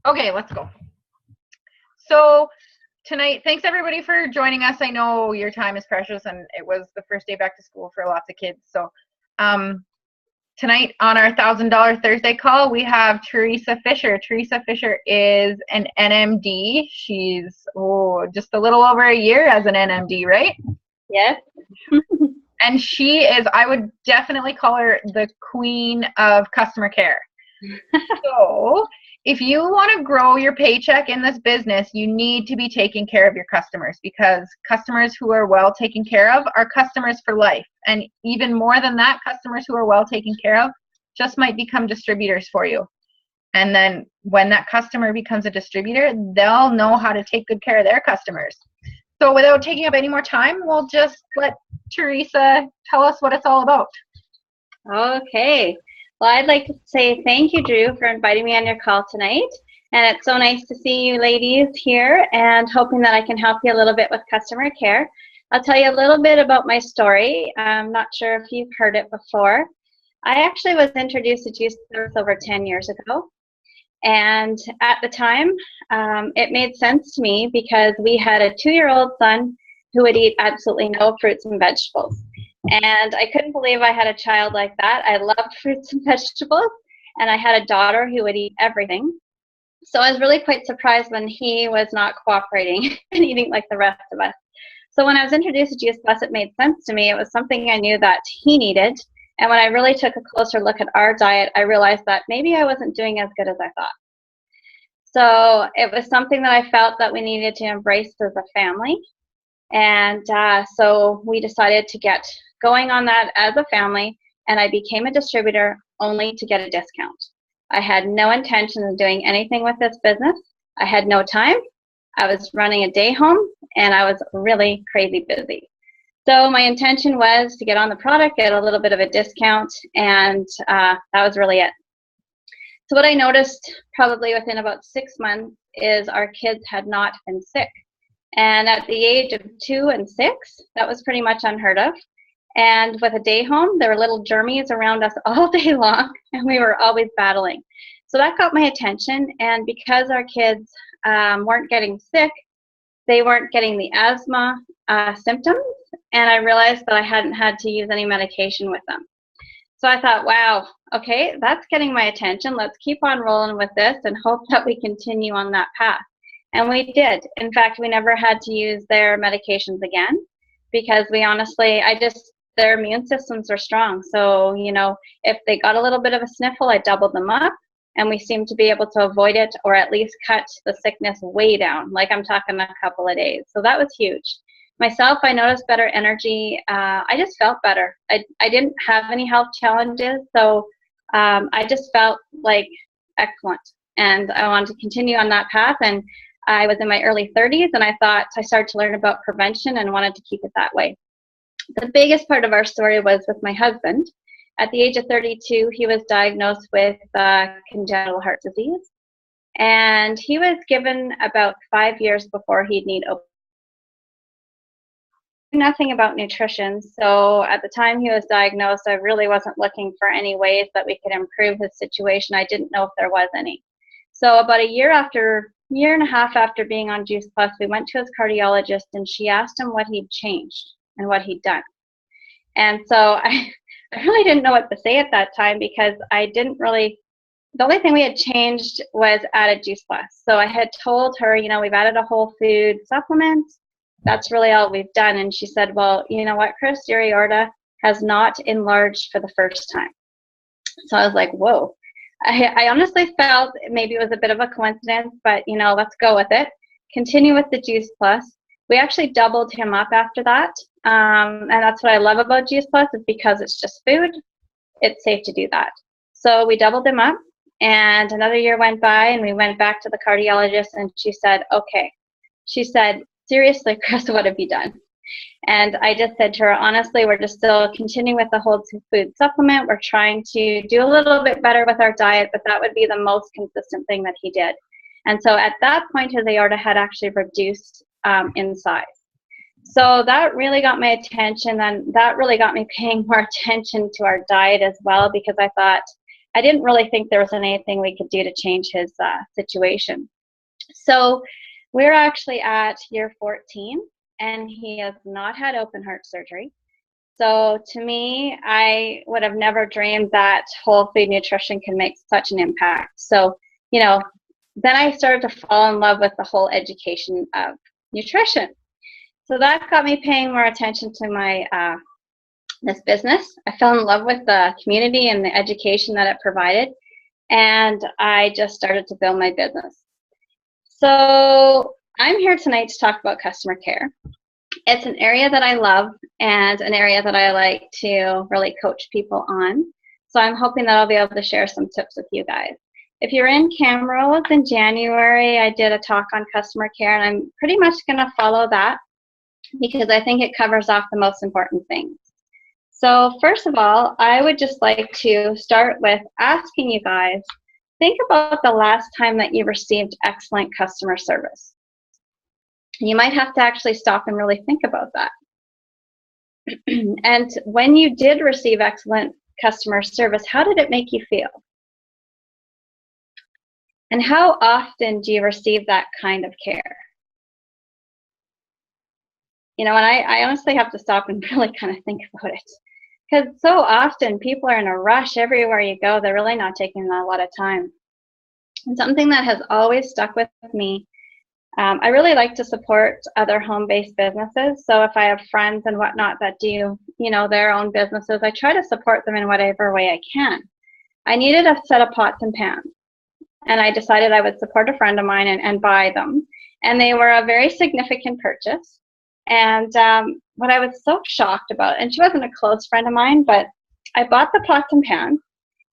Okay, let's go. So tonight, thanks everybody for joining us. I know your time is precious and it was the first day back to school for lots of kids. So tonight on our $1,000 Thursday call, we have Teresa Fisher. Teresa Fisher is an NMD. She's just a little over a year as an NMD, right? Yes. And she is, I would definitely call her the queen of customer care. So if you want to grow your paycheck in this business, you need to be taking care of your customers, because customers who are well taken care of are customers for life. And even more than that, customers who are well taken care of just might become distributors for you. And then when that customer becomes a distributor, they'll know how to take good care of their customers. So without taking up any more time, we'll just let Teresa tell us what it's all about. Okay. Well, I'd like to say thank you, Drew, for inviting me on your call tonight. And it's so nice to see you ladies here, and hoping that I can help you a little bit with customer care. I'll tell you a little bit about my story. I'm not sure if you've heard it before. I actually was introduced to Juice Plus over 10 years ago. And at the time, it made sense to me because we had a 2-year-old son who would eat absolutely no fruits and vegetables. And I couldn't believe I had a child like that. I loved fruits and vegetables, and I had a daughter who would eat everything. So I was really quite surprised when he was not cooperating and eating like the rest of us. So when I was introduced to Juice Plus, it made sense to me. It was something I knew that he needed. And when I really took a closer look at our diet, I realized that maybe I wasn't doing as good as I thought. So it was something that I felt that we needed to embrace as a family. And so we decided to get going on that as a family, and I became a distributor only to get a discount. I had no intention of doing anything with this business. I had no time. I was running a day home, and I was really crazy busy. So my intention was to get on the product, get a little bit of a discount, and that was really it. So what I noticed probably within about 6 months is our kids had not been sick. And at the age of 2 and 6, that was pretty much unheard of. And with a day home, there were little germies around us all day long, and we were always battling. So that got my attention, and because our kids weren't getting sick, they weren't getting the asthma symptoms, and I realized that I hadn't had to use any medication with them. So I thought, wow, okay, that's getting my attention. Let's keep on rolling with this and hope that we continue on that path. And we did. In fact, we never had to use their medications again, because we honestly, their immune systems are strong. So, if they got a little bit of a sniffle, I doubled them up, and we seemed to be able to avoid it, or at least cut the sickness way down. Like, I'm talking a couple of days. So that was huge. Myself, I noticed better energy. I just felt better. I didn't have any health challenges, so I just felt like excellent. And I wanted to continue on that path. And I was in my early 30s, and I started to learn about prevention and wanted to keep it that way. The biggest part of our story was with my husband. At the age of 32, he was diagnosed with congenital heart disease. And he was given about 5 years before he'd need nothing about nutrition. So at the time he was diagnosed, I really wasn't looking for any ways that we could improve his situation. I didn't know if there was any. So about a year and a half after being on Juice Plus, we went to his cardiologist, and she asked him what he'd changed and what he'd done. And so I really didn't know what to say at that time, because the only thing we had changed was added Juice Plus. So I had told her, we've added a whole food supplement. That's really all we've done. And she said, well, you know what, Chris, your aorta has not enlarged for the first time. So I was like, whoa. I honestly felt maybe it was a bit of a coincidence, but, let's go with it. Continue with the Juice Plus. We actually doubled him up after that. And that's what I love about Juice Plus, is because it's just food. It's safe to do that. So we doubled him up, and another year went by, and we went back to the cardiologist, and she said, okay. She said, seriously, Chris, what have you done? And I just said to her, honestly, we're just still continuing with the whole food supplement. We're trying to do a little bit better with our diet, but that would be the most consistent thing that he did. And so at that point, his aorta had actually reduced in size. So that really got my attention, and that really got me paying more attention to our diet as well, because I thought, I didn't really think there was anything we could do to change his situation. So we're actually at year 14, and he has not had open heart surgery. So to me, I would have never dreamed that whole food nutrition can make such an impact. So, you know, then I started to fall in love with the whole education of nutrition. So that got me paying more attention to my this business. I fell in love with the community and the education that it provided, and I just started to build my business. So I'm here tonight to talk about customer care. It's an area that I love and an area that I like to really coach people on. So I'm hoping that I'll be able to share some tips with you guys. If you're in Camrose in January, I did a talk on customer care, and I'm pretty much going to follow that because I think it covers off the most important things. So first of all, I would just like to start with asking you guys, think about the last time that you received excellent customer service. You might have to actually stop and really think about that. And when you did receive excellent customer service, how did it make you feel? And how often do you receive that kind of care? You know, and I honestly have to stop and really kind of think about it. Because so often people are in a rush everywhere you go. They're really not taking a lot of time. And something that has always stuck with me, I really like to support other home-based businesses. So if I have friends and whatnot that do, you know, their own businesses, I try to support them in whatever way I can. I needed a set of pots and pans, and I decided I would support a friend of mine and buy them. And they were a very significant purchase. And what I was so shocked about, and she wasn't a close friend of mine, but I bought the pots and pans,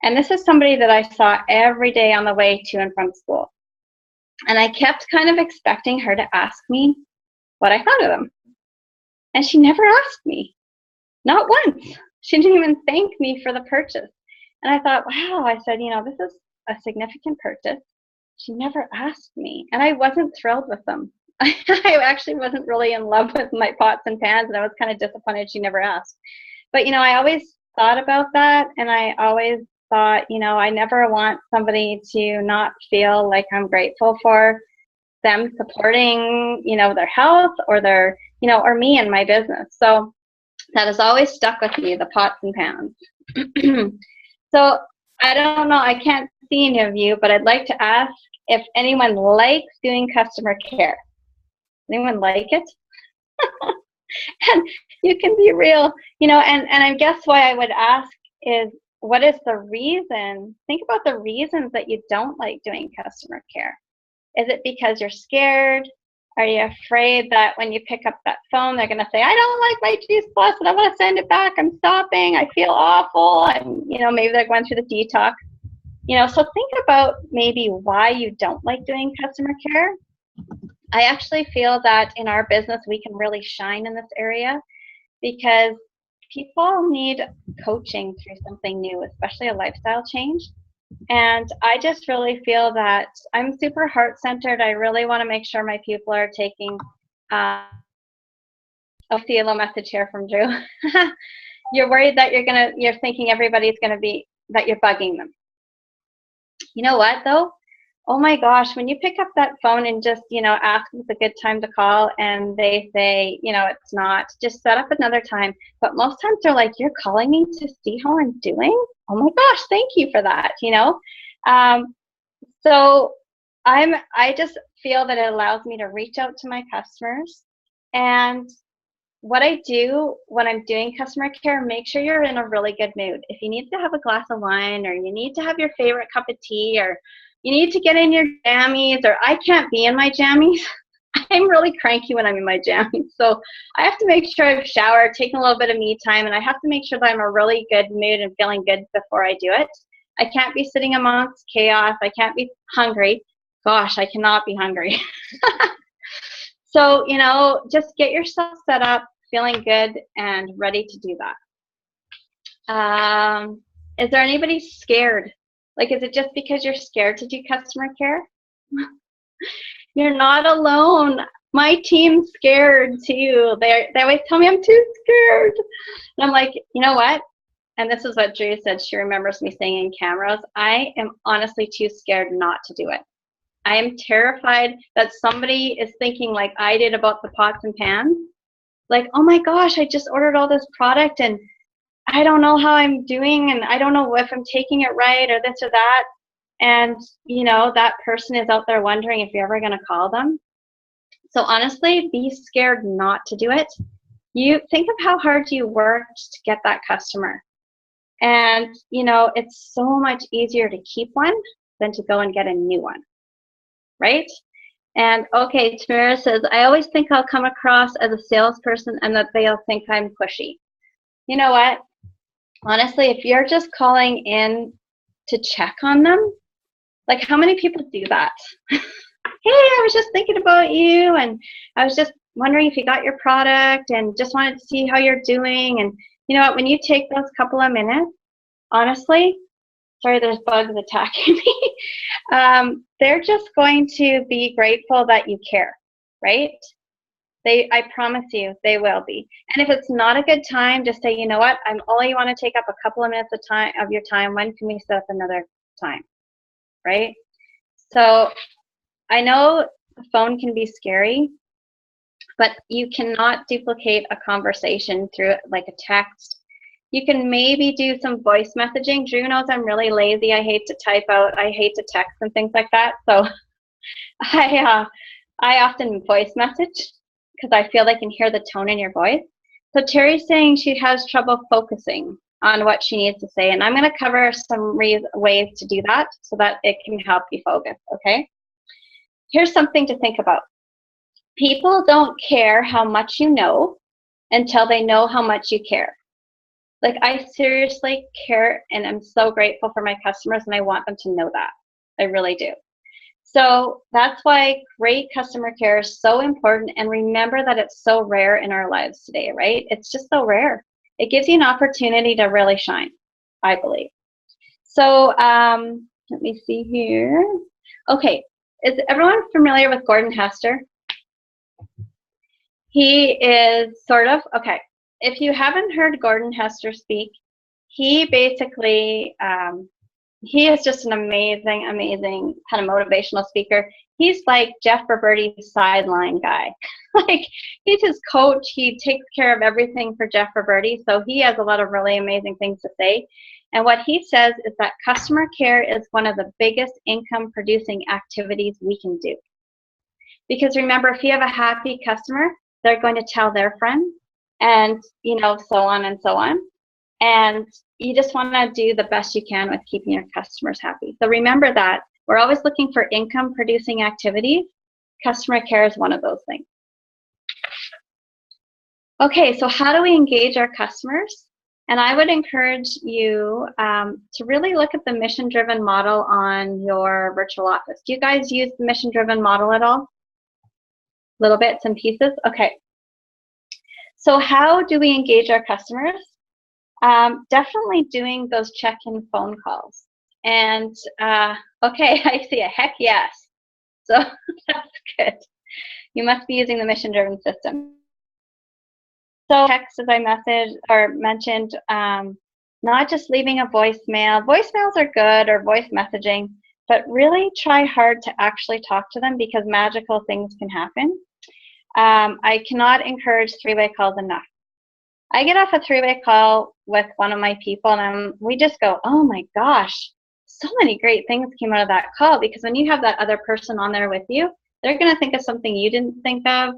and this is somebody that I saw every day on the way to and from school. And I kept kind of expecting her to ask me what I thought of them. And she never asked me, not once. She didn't even thank me for the purchase. And I thought, wow, I said, you know, this is a significant purchase. She never asked me, and I wasn't thrilled with them. I actually wasn't really in love with my pots and pans, and I was kind of disappointed she never asked. But, you know, I always thought about that, and I always thought, you know, I never want somebody to not feel like I'm grateful for them supporting, you know, their health or their, you know, or me and my business. So that has always stuck with me, the pots and pans. So I don't know, I can't see any of you, but I'd like to ask if anyone likes doing customer care. Anyone like it? And you can be real, you know, and I guess why I would ask is, what is the reason? Think about the reasons that you don't like doing customer care. Is it because you're scared? Are you afraid that when you pick up that phone, they're going to say, I don't like my Juice Plus and I want to send it back. I'm stopping. I feel awful. And, you know, maybe they're going through the detox. You know, so think about maybe why you don't like doing customer care. I actually feel that in our business, we can really shine in this area because people need coaching through something new, especially a lifestyle change. And I just really feel that I'm super heart-centered. I really want to make sure my people are taking, I'll see a little message here from Drew. You're worried that you're thinking everybody's going to be, that you're bugging them. You know what though? Oh my gosh, when you pick up that phone and just, you know, ask if it's a good time to call and they say, you know, it's not, just set up another time. But most times they're like, you're calling me to see how I'm doing? Oh my gosh, thank you for that, you know? So I just feel that it allows me to reach out to my customers. And what I do when I'm doing customer care, make sure you're in a really good mood. If you need to have a glass of wine, or you need to have your favorite cup of tea, or you need to get in your jammies, or I can't be in my jammies. I'm really cranky when I'm in my jammies. So I have to make sure I've showered, taken a little bit of me time, and I have to make sure that I'm in a really good mood and feeling good before I do it. I can't be sitting amongst chaos. I can't be hungry. Gosh, I cannot be hungry. So, you know, just get yourself set up, feeling good, and ready to do that. Is there anybody scared? Like, is it just because you're scared to do customer care? You're not alone. My team's scared too. They always tell me I'm too scared. And I'm like, you know what? and this is what Drew said, she remembers me saying in cameras, I am honestly too scared not to do it. I am terrified that somebody is thinking like I did about the pots and pans. Like, oh my gosh, I just ordered all this product and I don't know how I'm doing and I don't know if I'm taking it right or this or that. And, you know, that person is out there wondering if you're ever going to call them. So honestly, be scared not to do it. You think of how hard you worked to get that customer. And, you know, it's so much easier to keep one than to go and get a new one, right? And okay, Tamara says, I always think I'll come across as a salesperson and that they'll think I'm pushy. You know what? Honestly, if you're just calling in to check on them, like how many people do that? Hey, I was just thinking about you and I was just wondering if you got your product and just wanted to see how you're doing. And you know what, when you take those couple of minutes, honestly, sorry, there's bugs attacking me. They're just going to be grateful that you care, right? I promise you, they will be. And if it's not a good time, just say, you know what, I'm only want to take up a couple of minutes of your time. When can we set up another time, right? So I know the phone can be scary, but you cannot duplicate a conversation through like a text. You can maybe do some voice messaging. Drew knows I'm really lazy. I hate to type out. I hate to text and things like that. So I often voice message because I feel I can hear the tone in your voice. So Terry's saying she has trouble focusing on what she needs to say, and I'm going to cover some ways to do that so that it can help you focus, okay? Here's something to think about. People don't care how much you know until they know how much you care. Like, I seriously care, and I'm so grateful for my customers, and I want them to know that. I really do. So that's why great customer care is so important, and remember that it's so rare in our lives today, right? It's just so rare. It gives you an opportunity to really shine, I believe. So let me see here. Okay, is everyone familiar with Gordon Hester? He is sort of, okay, if you haven't heard Gordon Hester speak, he basically, he is just an amazing, amazing kind of motivational speaker. He's like Jeff Roberti's sideline guy. Like, he's his coach. He takes care of everything for Jeff Roberti. So he has a lot of really amazing things to say. And what he says is that customer care is one of the biggest income producing activities we can do. Because remember, if you have a happy customer, they're going to tell their friends, and you know, so on and so on. And you just want to do the best you can with keeping your customers happy. So remember that we're always looking for income producing activities. Customer care is one of those things. Okay, so how do we engage our customers? And I would encourage you to really look at the mission-driven model on your virtual office. Do you guys use the mission-driven model at all? Little bits and pieces? Okay. So how do we engage our customers? Definitely doing those check-in phone calls. And okay, I see a heck yes. So that's good. You must be using the mission-driven system. So text, as I mentioned, not just leaving a voicemail. Voicemails are good, or voice messaging, but really try hard to actually talk to them, because magical things can happen. I cannot encourage three-way calls enough. I get off a three-way call with one of my people, and we just go, oh my gosh, so many great things came out of that call. Because when you have that other person on there with you, they're going to think of something you didn't think of.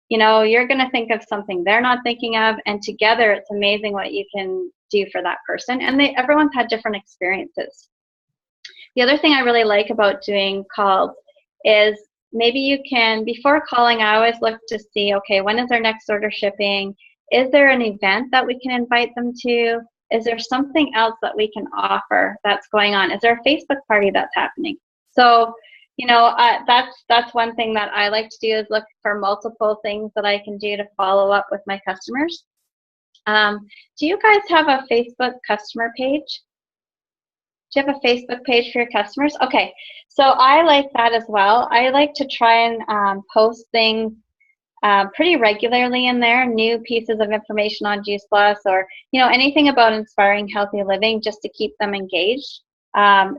You know, you're going to think of something they're not thinking of, and together it's amazing what you can do for that person. And everyone's had different experiences. The other thing I really like about doing calls is maybe you can, before calling, I always look to see, okay, when is our next order shipping? Is there an event that we can invite them to? Is there something else that we can offer that's going on? Is there a Facebook party that's happening? So, you know, that's one thing that I like to do, is look for multiple things that I can do to follow up with my customers. Do you guys have a Facebook customer page? Do you have a Facebook page for your customers? Okay, so I like that as well. I like to try and post things pretty regularly in there, new pieces of information on Juice Plus, or anything about inspiring healthy living, just to keep them engaged.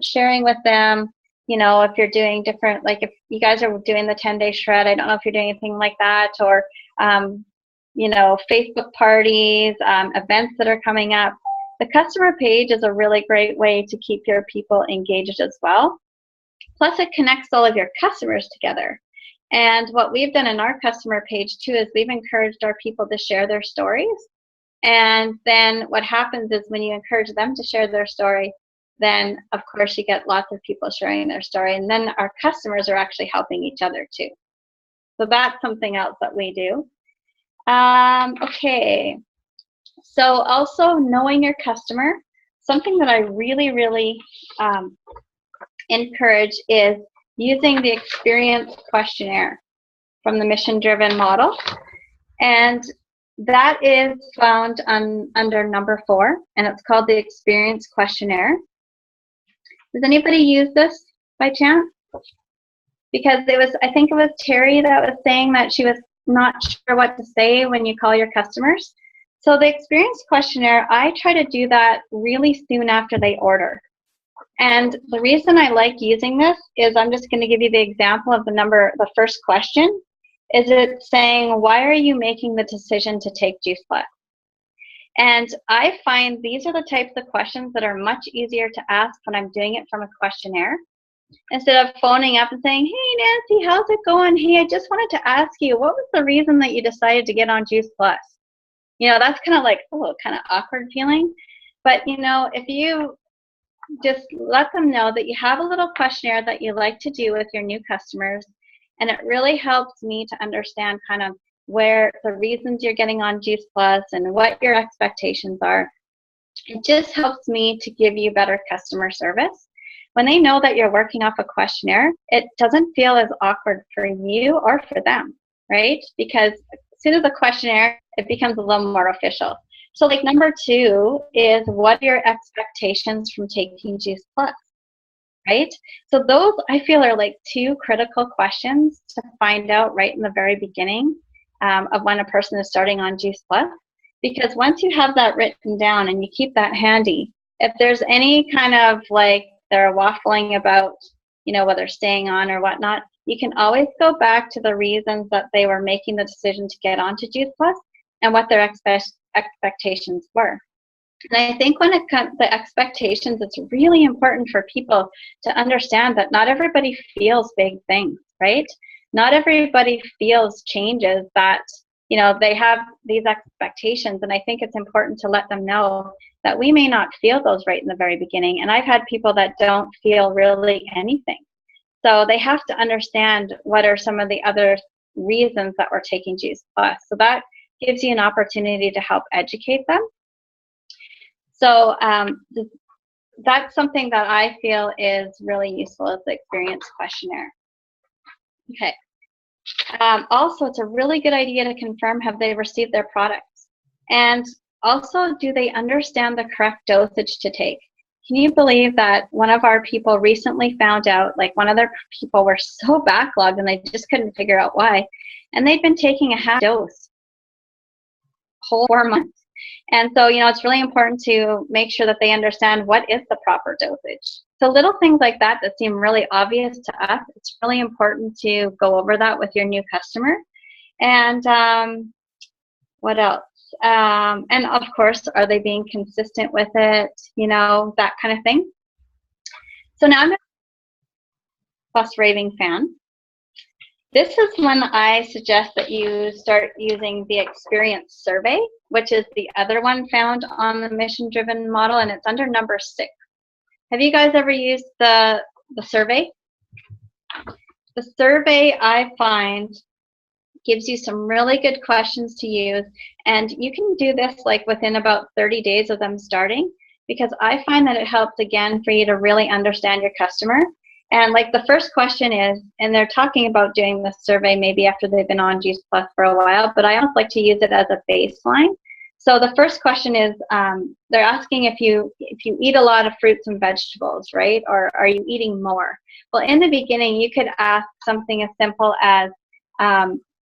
Sharing with them, if you're doing different, like if you guys are doing the 10-day shred, I don't know if you're doing anything like that, or Facebook parties, events that are coming up. The customer page is a really great way to keep your people engaged as well. Plus, it connects all of your customers together. And what we've done in our customer page too is we've encouraged our people to share their stories. And then what happens is when you encourage them to share their story, then of course you get lots of people sharing their story. And then our customers are actually helping each other too. So that's something else that we do. Okay. So also knowing your customer, something that I really, really encourage is using the experience questionnaire from the mission-driven model. And that is found under number 4, and it's called the experience questionnaire. Does anybody use this by chance? Because I think it was Terry that was saying that she was not sure what to say when you call your customers. So the experience questionnaire, I try to do that really soon after they order. And the reason I like using this is I'm just going to give you the example of the first question. Is it saying, why are you making the decision to take Juice Plus? And I find these are the types of questions that are much easier to ask when I'm doing it from a questionnaire. Instead of phoning up and saying, hey, Nancy, how's it going? Hey, I just wanted to ask you, what was the reason that you decided to get on Juice Plus? That's kind of like, kind of awkward feeling. But, if you just let them know that you have a little questionnaire that you like to do with your new customers, and it really helps me to understand kind of where the reasons you're getting on Juice Plus and what your expectations are. It just helps me to give you better customer service. When they know that you're working off a questionnaire, it doesn't feel as awkward for you or for them, right? Because as soon as a questionnaire, it becomes a little more official. So like number 2 is, what are your expectations from taking Juice Plus, right? So those I feel are like 2 critical questions to find out right in the very beginning of when a person is starting on Juice Plus. Because once you have that written down and you keep that handy, if there's any kind of like they're waffling about, whether staying on or whatnot, you can always go back to the reasons that they were making the decision to get onto Juice Plus and what their expectations were. And I think when it comes to expectations, it's really important for people to understand that not everybody feels big things, right? Not everybody feels changes that, they have these expectations. And I think it's important to let them know that we may not feel those right in the very beginning. And I've had people that don't feel really anything. So they have to understand what are some of the other reasons that we're taking Juice Plus. So that gives you an opportunity to help educate them. So that's something that I feel is really useful, is the experience questionnaire. Okay. Also, it's a really good idea to confirm, have they received their products? And also, do they understand the correct dosage to take? Can you believe that one of our people recently found out, like one of their people were so backlogged and they just couldn't figure out why. And they'd been taking a half dose whole 4 months. And so, it's really important to make sure that they understand what is the proper dosage. So little things like that seem really obvious to us, it's really important to go over that with your new customer. And what else? And of course, are they being consistent with it? That kind of thing. So now I'm Plus Raving Fan. This is when I suggest that you start using the experience survey, which is the other one found on the mission-driven model, and it's under number 6. Have you guys ever used the survey? The survey, I find, gives you some really good questions to use, and you can do this like within about 30 days of them starting, because I find that it helps, again, for you to really understand your customer. And like the first question is, and they're talking about doing the survey maybe after they've been on Juice Plus for a while, but I almost like to use it as a baseline. So the first question is, they're asking if you eat a lot of fruits and vegetables, right? Or are you eating more? Well, in the beginning, you could ask something as simple as,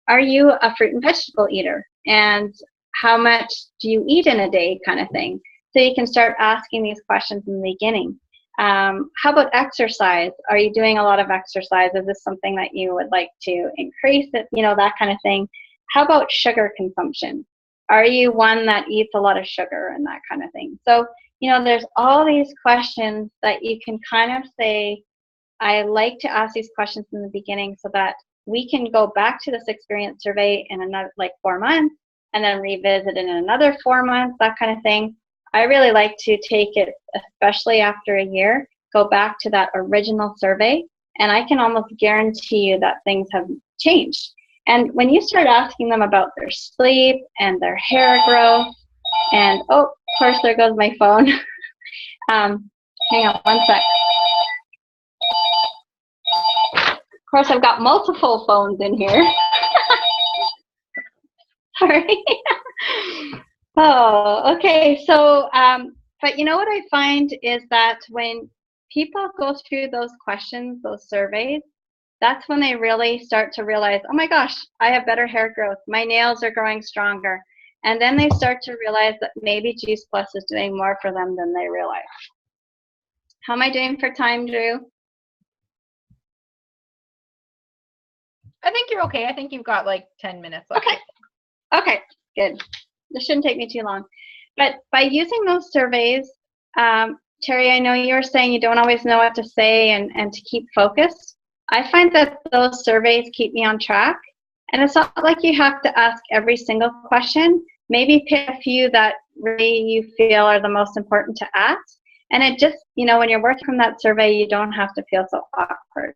are you a fruit and vegetable eater? And how much do you eat in a day, kind of thing? So you can start asking these questions in the beginning. How about exercise? Are you doing a lot of exercise? Is this something that you would like to increase it? You know, that kind of thing. How about sugar consumption? Are you one that eats a lot of sugar and that kind of thing? So, you know, there's all these questions that you can kind of say, I like to ask these questions in the beginning so that we can go back to this experience survey in another, like 4 months, and then revisit it in another 4 months, that kind of thing. I really like to take it, especially after a year, go back to that original survey, and I can almost guarantee you that things have changed. And when you start asking them about their sleep and their hair growth, and oh, of course, there goes my phone. Hang on one sec. Of course, I've got multiple phones in here. Sorry. Oh, okay. So, but you know what I find is that when people go through those questions, those surveys, that's when they really start to realize, oh my gosh, I have better hair growth. My nails are growing stronger. And then they start to realize that maybe Juice Plus is doing more for them than they realize. How am I doing for time, Drew? I think you're okay. I think you've got like 10 minutes left. Okay. Okay, good. This shouldn't take me too long. But by using those surveys, Terry, I know you were saying you don't always know what to say and to keep focused. I find that those surveys keep me on track. And it's not like you have to ask every single question. Maybe pick a few that really you feel are the most important to ask. And it just, you know, when you're working from that survey, you don't have to feel so awkward.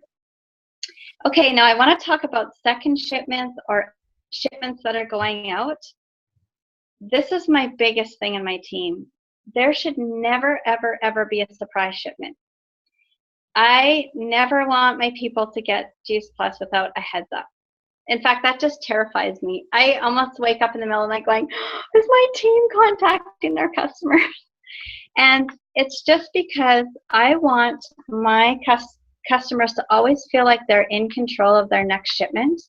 Okay, now I want to talk about second shipments or shipments that are going out. This is my biggest thing in my team. There should never, ever, ever be a surprise shipment. I never want my people to get Juice Plus without a heads up. In fact, that just terrifies me. I almost wake up in the middle of the night going, is my team contacting their customers? And it's just because I want my customers to always feel like they're in control of their next shipment.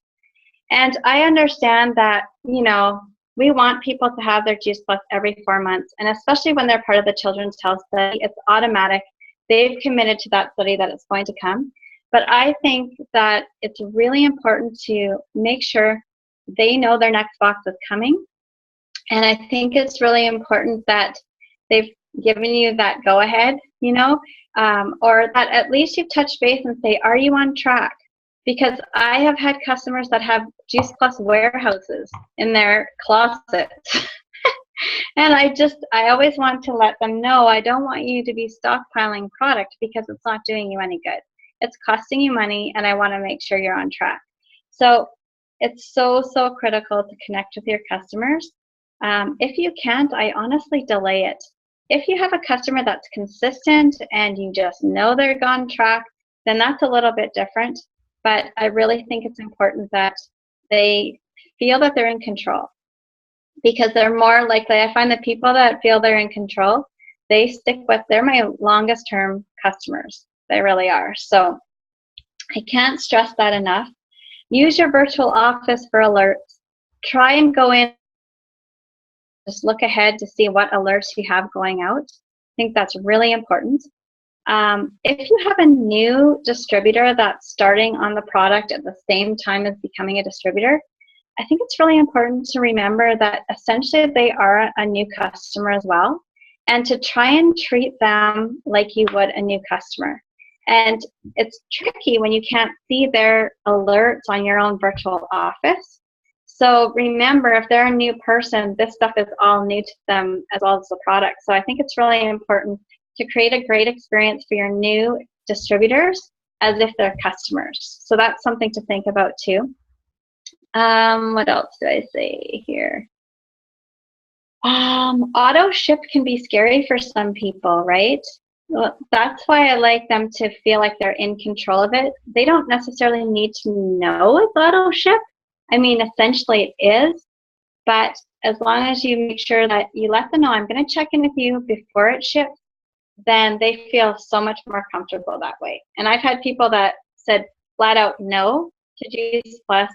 And I understand that, you know, we want people to have their Juice Plus every 4 months. And especially when they're part of the Children's Health Study, it's automatic. They've committed to that study that it's going to come. But I think that it's really important to make sure they know their next box is coming. And I think it's really important that they've given you that go-ahead, you know, or that at least you've touched base and say, are you on track? Because I have had customers that have Juice Plus warehouses in their closets. And I always want to let them know, I don't want you to be stockpiling product because it's not doing you any good. It's costing you money, and I want to make sure you're on track. So it's so, so critical to connect with your customers. If you can't, I honestly delay it. If you have a customer that's consistent and you just know they're on track, then that's a little bit different. But I really think it's important that they feel that they're in control, because they're more likely, I find that people that feel they're in control, they stick with, they're my longest term customers. They really are. So I can't stress that enough. Use your virtual office for alerts. Try and go in, just look ahead to see what alerts you have going out. I think that's really important. If you have a new distributor that's starting on the product at the same time as becoming a distributor, I think it's really important to remember that essentially they are a new customer as well, and to try and treat them like you would a new customer. And it's tricky when you can't see their alerts on your own virtual office. So remember, if they're a new person, this stuff is all new to them as well as the product. So I think it's really important to create a great experience for your new distributors as if they're customers. So that's something to think about too. What else do I say here? Auto ship can be scary for some people, right? Well, that's why I like them to feel like they're in control of it. They don't necessarily need to know it's auto ship. I mean, essentially it is, but as long as you make sure that you let them know, I'm going to check in with you before it ships, then they feel so much more comfortable that way. And I've had people that said flat out no to Juice Plus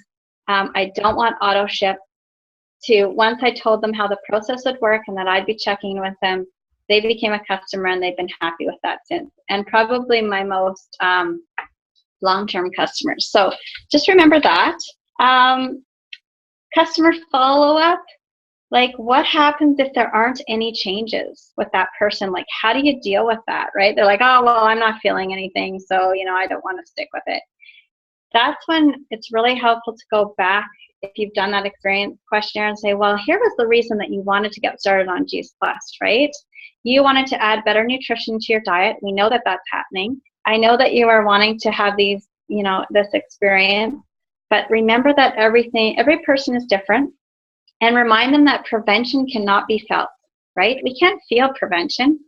I don't want auto ship. To once I told them how the process would work and that I'd be checking with them, they became a customer and they've been happy with that since. And probably my most long-term customers. So just remember that. Customer follow-up, like what happens if there aren't any changes with that person? Like how do you deal with that, right? They're like, oh, well, I'm not feeling anything, so, I don't want to stick with it. That's when it's really helpful to go back if you've done that experience questionnaire and say, well, here was the reason that you wanted to get started on Juice Plus, right? You wanted to add better nutrition to your diet. We know that that's happening. I know that you are wanting to have these, this experience, but remember that every person is different, and remind them that prevention cannot be felt, right? We can't feel prevention.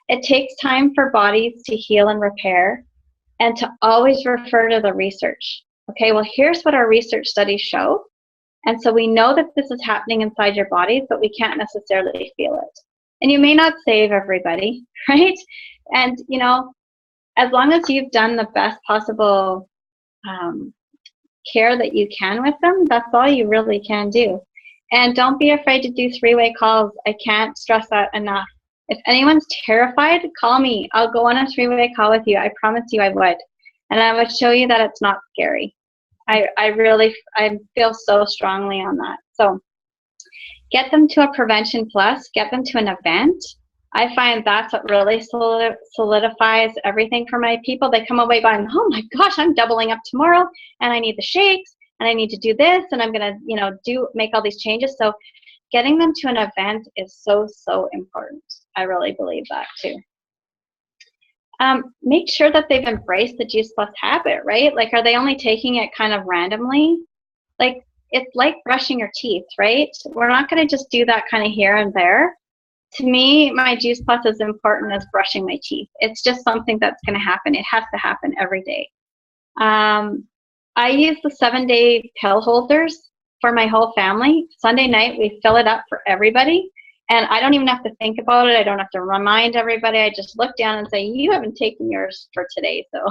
It takes time for bodies to heal and repair, and to always refer to the research. Okay, well, here's what our research studies show. And so we know that this is happening inside your bodies, but we can't necessarily feel it. And you may not save everybody, right? And, as long as you've done the best possible care that you can with them, that's all you really can do. And don't be afraid to do three-way calls. I can't stress that enough. If anyone's terrified, call me. I'll go on a three-way call with you. I promise you I would. And I would show you that it's not scary. I feel so strongly on that. So get them to a Prevention Plus, get them to an event. I find that's what really solidifies everything for my people. They come away going, oh my gosh, I'm doubling up tomorrow, and I need the shakes, and I need to do this, and I'm going to, make all these changes. So getting them to an event is so, so important. I really believe that too. Make sure that they've embraced the Juice Plus habit, right? Like, are they only taking it kind of randomly? Like, it's like brushing your teeth, right? We're not going to just do that kind of here and there. To me, my Juice Plus is important as brushing my teeth. It's just something that's going to happen. It has to happen every day. I use the 7-day pill holders for my whole family. Sunday night, we fill it up for everybody. And I don't even have to think about it. I don't have to remind everybody. I just look down and say, you haven't taken yours for today. So,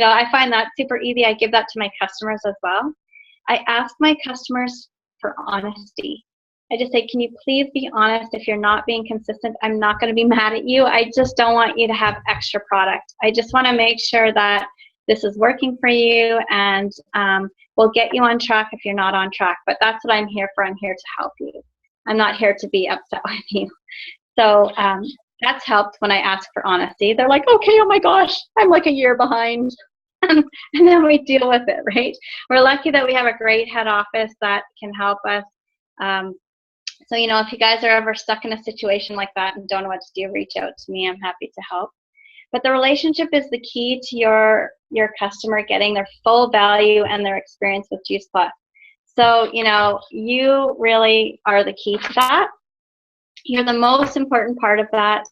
I find that super easy. I give that to my customers as well. I ask my customers for honesty. I just say, can you please be honest? If you're not being consistent, I'm not going to be mad at you. I just don't want you to have extra product. I just want to make sure that this is working for you, and we'll get you on track if you're not on track. But that's what I'm here for. I'm here to help you. I'm not here to be upset with you. So that's helped when I ask for honesty. They're like, okay, oh my gosh, I'm like a year behind. And then we deal with it, right? We're lucky that we have a great head office that can help us. So, if you guys are ever stuck in a situation like that and don't know what to do, reach out to me. I'm happy to help. But the relationship is the key to your customer getting their full value and their experience with Juice Plus. So, you really are the key to that. You're the most important part of that.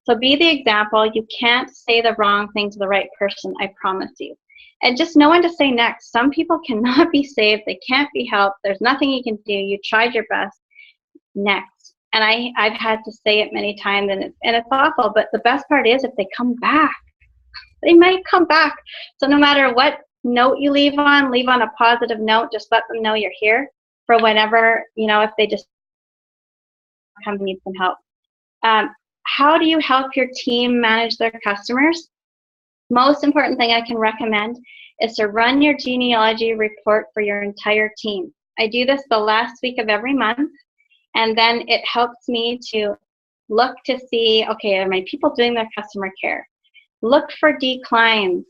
So be the example. You can't say the wrong thing to the right person, I promise you. And just know when to say next. Some people cannot be saved. They can't be helped. There's nothing you can do. You tried your best. Next. And I've had to say it many times, and it's awful. But the best part is if they come back. They might come back. So no matter what note you leave on a positive note. Just let them know you're here for whenever, if they just come and need some help. How do you help your team manage their customers? Most important thing I can recommend is to run your genealogy report for your entire team. I do this the last week of every month, and then it helps me to look to see, okay, are my people doing their customer care? Look for declines.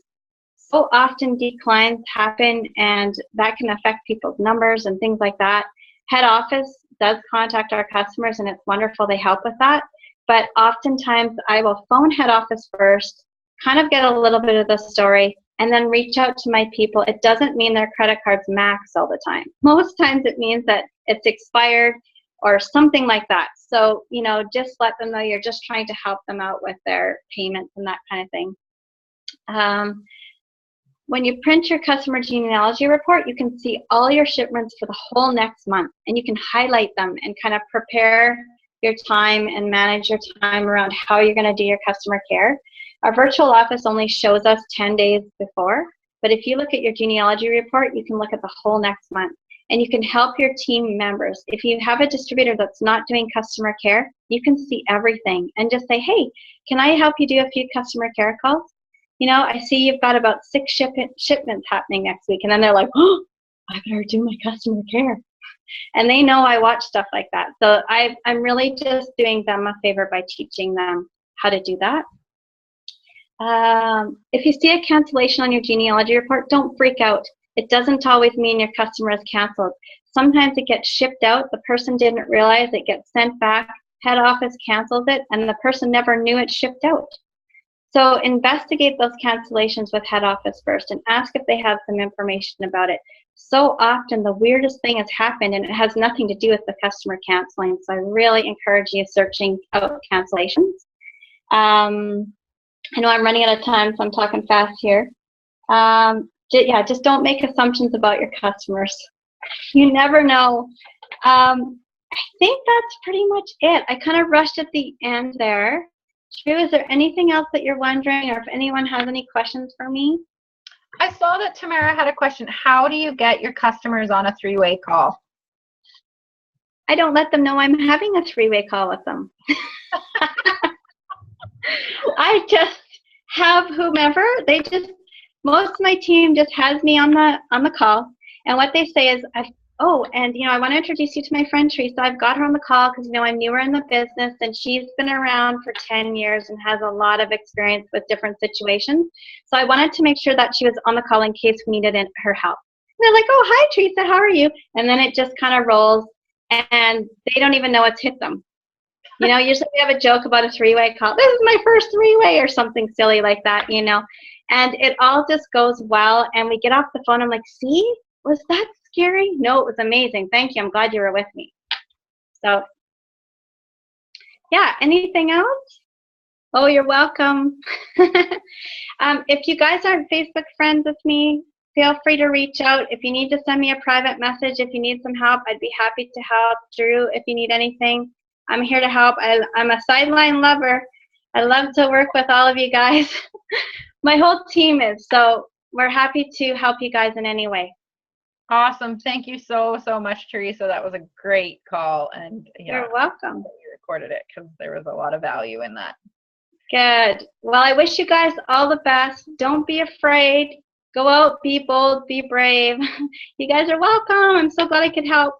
So often declines happen, and that can affect people's numbers and things like that. Head office does contact our customers, and it's wonderful. They help with that. But oftentimes I will phone head office first, kind of get a little bit of the story, and then reach out to my people. It doesn't mean their credit card's maxed all the time. Most times it means that it's expired or something like that. So, just let them know you're just trying to help them out with their payments and that kind of thing. When you print your customer genealogy report, you can see all your shipments for the whole next month, and you can highlight them and kind of prepare your time and manage your time around how you're going to do your customer care. Our virtual office only shows us 10 days before, but if you look at your genealogy report, you can look at the whole next month. and you can help your team members. If you have a distributor that's not doing customer care, you can see everything and just say, hey, can I help you do a few customer care calls? You know, I see you've got about 6 shipments happening next week. And then they're like, oh, I better do my customer care. And they know I watch stuff like that. So I'm really just doing them a favor by teaching them how to do that. If you see a cancellation on your genealogy report, don't freak out. It doesn't always mean your customer is canceled. Sometimes it gets shipped out, the person didn't realize, it gets sent back, head office cancels it, and the person never knew it shipped out. So investigate those cancellations with head office first and ask if they have some information about it. So often the weirdest thing has happened and it has nothing to do with the customer canceling. So I really encourage you searching out cancellations. I know I'm running out of time, so I'm talking fast here. Yeah, just don't make assumptions about your customers. You never know. I think that's pretty much it. I kind of rushed at the end there. Drew, is there anything else that you're wondering, or if anyone has any questions for me? I saw that Tamara had a question. How do you get your customers on a 3-way call? I don't let them know I'm having a 3-way call with them. I just have whomever, most of my team just has me on the call, and what they say is, oh, and I want to introduce you to my friend Teresa. I've got her on the call because I'm newer in the business, and she's been around for 10 years and has a lot of experience with different situations. So I wanted to make sure that she was on the call in case we needed her help. And they're like, oh, hi, Teresa, how are you? And then it just kind of rolls, and they don't even know it's hit them. Usually we have a joke about a 3-way call. This is my first 3-way or something silly like that, And it all just goes well, and we get off the phone. I'm like, see, was that scary? No, it was amazing. Thank you. I'm glad you were with me. So, yeah, anything else? Oh, you're welcome. If you guys aren't Facebook friends with me, feel free to reach out. If you need to send me a private message, if you need some help, I'd be happy to help. Drew, if you need anything, I'm here to help. I'm a sideline lover. I love to work with all of you guys. My whole team is, so we're happy to help you guys in any way. Awesome. Thank you so much, Teresa. That was a great call. And you're welcome. You recorded it because there was a lot of value in that. Good. Well, I wish you guys all the best. Don't be afraid. Go out, be bold, be brave. You guys are welcome. I'm so glad I could help.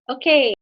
Okay.